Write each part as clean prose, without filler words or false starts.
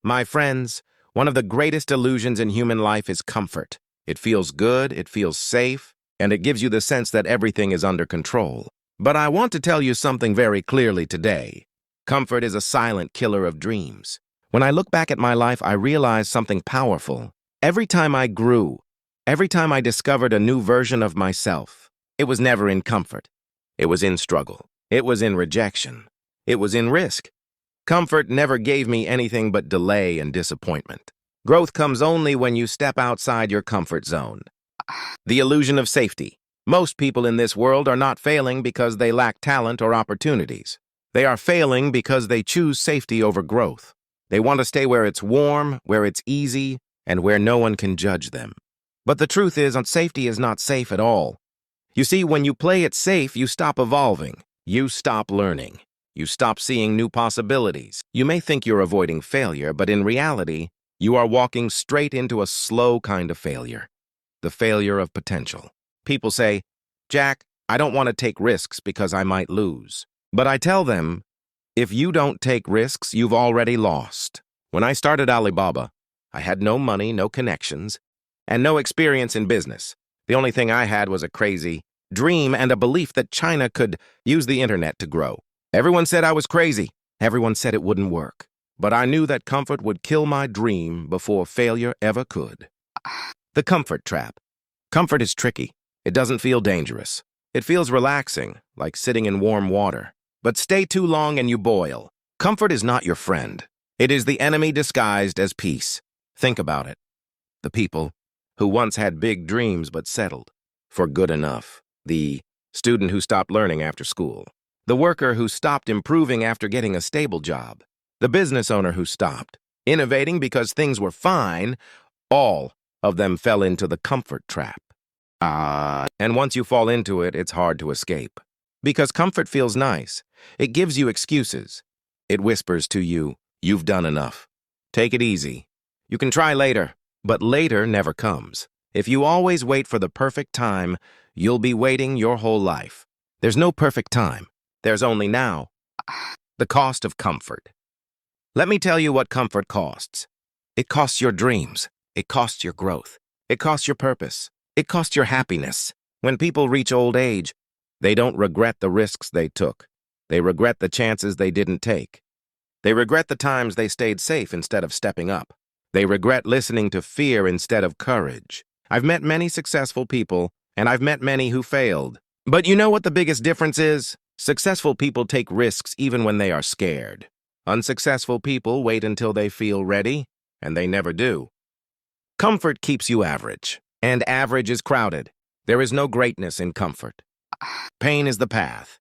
My friends, one of the greatest illusions in human life is comfort. It feels good, it feels safe, and it gives you the sense that everything is under control. But I want to tell you something very clearly today. Comfort is a silent killer of dreams. When I look back at my life, I realize something powerful. Every time I grew, every time I discovered a new version of myself, it was never in comfort. It was in struggle. It was in rejection. It was in risk. Comfort never gave me anything but delay and disappointment. Growth comes only when you step outside your comfort zone. The illusion of safety. Most people in this world are not failing because they lack talent or opportunities. They are failing because they choose safety over growth. They want to stay where it's warm, where it's easy, and where no one can judge them. But the truth is, safety is not safe at all. You see, when you play it safe, you stop evolving. You stop learning. You stop seeing new possibilities. You may think you're avoiding failure, but in reality, you are walking straight into a slow kind of failure. The failure of potential. People say, "Jack, I don't want to take risks because I might lose." But I tell them, if you don't take risks, you've already lost. When I started Alibaba, I had no money, no connections, and no experience in business. The only thing I had was a crazy dream and a belief that China could use the internet to grow. Everyone said I was crazy. Everyone said it wouldn't work. But I knew that comfort would kill my dream before failure ever could. The comfort trap. Comfort is tricky. It doesn't feel dangerous. It feels relaxing, like sitting in warm water. But stay too long and you boil. Comfort is not your friend. It is the enemy disguised as peace. Think about it. The people who once had big dreams but settled for good enough. The student who stopped learning after school. The worker who stopped improving after getting a stable job. The business owner who stopped innovating because things were fine. All of them fell into the comfort trap. And once you fall into it, it's hard to escape. Because comfort feels nice. It gives you excuses. It whispers to you, "You've done enough. Take it easy. You can try later." But later never comes. If you always wait for the perfect time, you'll be waiting your whole life. There's no perfect time. There's only now. The cost of comfort. Let me tell you what comfort costs. It costs your dreams. It costs your growth. It costs your purpose. It costs your happiness. When people reach old age, they don't regret the risks they took. They regret the chances they didn't take. They regret the times they stayed safe instead of stepping up. They regret listening to fear instead of courage. I've met many successful people, and I've met many who failed. But you know what the biggest difference is? Successful people take risks even when they are scared. Unsuccessful people wait until they feel ready, and they never do. Comfort keeps you average, and average is crowded. There is no greatness in comfort. Pain is the path.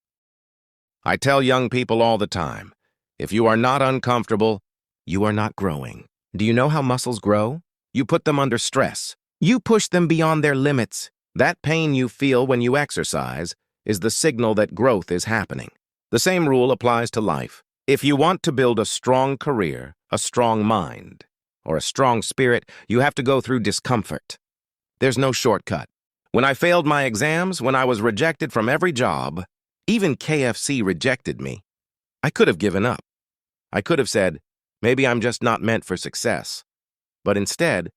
I tell young people all the time, if you are not uncomfortable, you are not growing. Do you know how muscles grow? You put them under stress. You push them beyond their limits. That pain you feel when you exercise is the signal that growth is happening. The same rule applies to life. If you want to build a strong career, a strong mind, or a strong spirit, you have to go through discomfort. There's no shortcut. When I failed my exams, when I was rejected from every job, even KFC rejected me, I could have given up. I could have said, maybe I'm just not meant for success. But instead,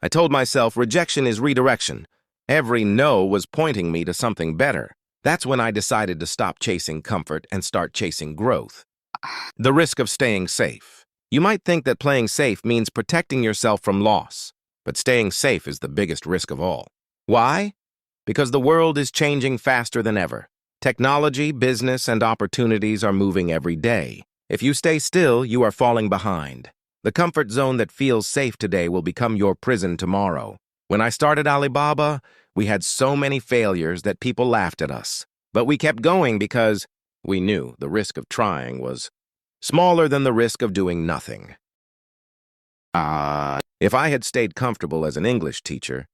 I told myself rejection is redirection. Every no was pointing me to something better. That's when I decided to stop chasing comfort and start chasing growth. The risk of staying safe. You might think that playing safe means protecting yourself from loss, but staying safe is the biggest risk of all. Why? Because the world is changing faster than ever. Technology, business, and opportunities are moving every day. If you stay still, you are falling behind. The comfort zone that feels safe today will become your prison tomorrow. When I started Alibaba, we had so many failures that people laughed at us. But we kept going because we knew the risk of trying was smaller than the risk of doing nothing. If I had stayed comfortable as an English teacher,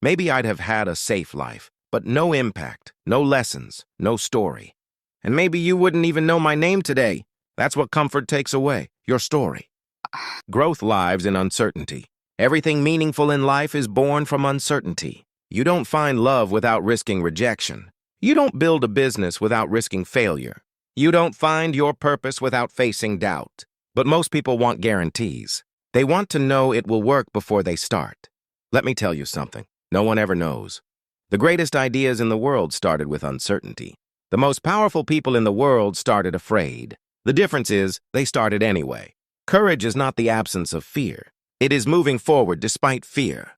maybe I'd have had a safe life, but no impact, no lessons, no story. And maybe you wouldn't even know my name today. That's what comfort takes away, your story. Growth lives in uncertainty. Everything meaningful in life is born from uncertainty. You don't find love without risking rejection. You don't build a business without risking failure. You don't find your purpose without facing doubt. But most people want guarantees. They want to know it will work before they start. Let me tell you something. No one ever knows. The greatest ideas in the world started with uncertainty. The most powerful people in the world started afraid. The difference is, they started anyway. Courage is not the absence of fear. It is moving forward despite fear.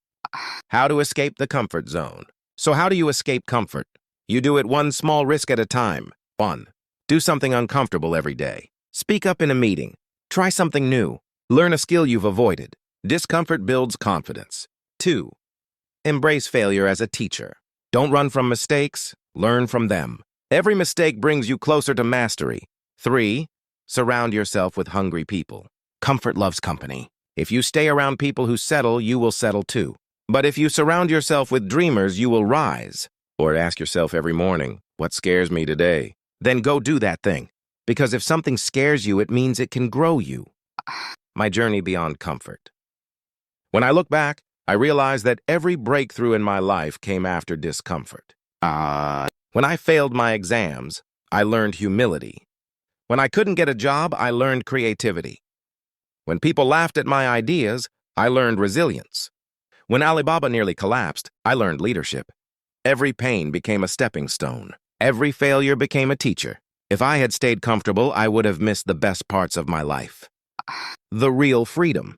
How to escape the comfort zone. So how do you escape comfort? You do it one small risk at a time. 1. Do something uncomfortable every day. Speak up in a meeting. Try something new. Learn a skill you've avoided. Discomfort builds confidence. 2. Embrace failure as a teacher. Don't run from mistakes. Learn from them. Every mistake brings you closer to mastery. 3. Surround yourself with hungry people. Comfort loves company. If you stay around people who settle, you will settle too. But if you surround yourself with dreamers, you will rise. Or ask yourself every morning, what scares me today? Then go do that thing. Because if something scares you, it means it can grow you. My journey beyond comfort. When I look back, I realize that every breakthrough in my life came after discomfort. When I failed my exams, I learned humility. When I couldn't get a job, I learned creativity. When people laughed at my ideas, I learned resilience. When Alibaba nearly collapsed, I learned leadership. Every pain became a stepping stone. Every failure became a teacher. If I had stayed comfortable, I would have missed the best parts of my life. The real freedom.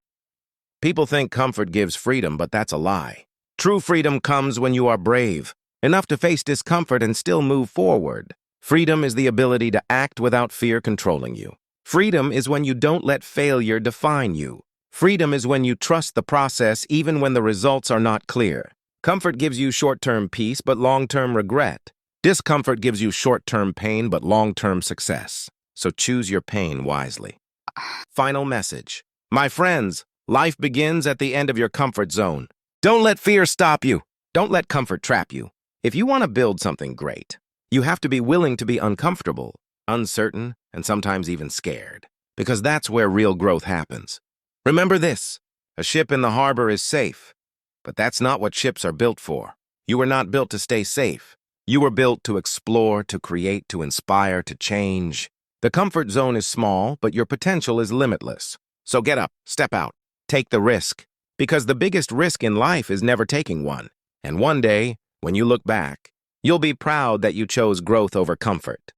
People think comfort gives freedom, but that's a lie. True freedom comes when you are brave, enough to face discomfort and still move forward. Freedom is the ability to act without fear controlling you. Freedom is when you don't let failure define you. Freedom is when you trust the process even when the results are not clear. Comfort gives you short-term peace but long-term regret. Discomfort gives you short-term pain but long-term success. So choose your pain wisely. Final message. My friends, life begins at the end of your comfort zone. Don't let fear stop you. Don't let comfort trap you. If you want to build something great, you have to be willing to be uncomfortable, uncertain, and sometimes even scared. Because that's where real growth happens. Remember this, a ship in the harbor is safe, but that's not what ships are built for. You were not built to stay safe. You were built to explore, to create, to inspire, to change. The comfort zone is small, but your potential is limitless. So get up, step out, take the risk. Because the biggest risk in life is never taking one. And one day, when you look back, you'll be proud that you chose growth over comfort.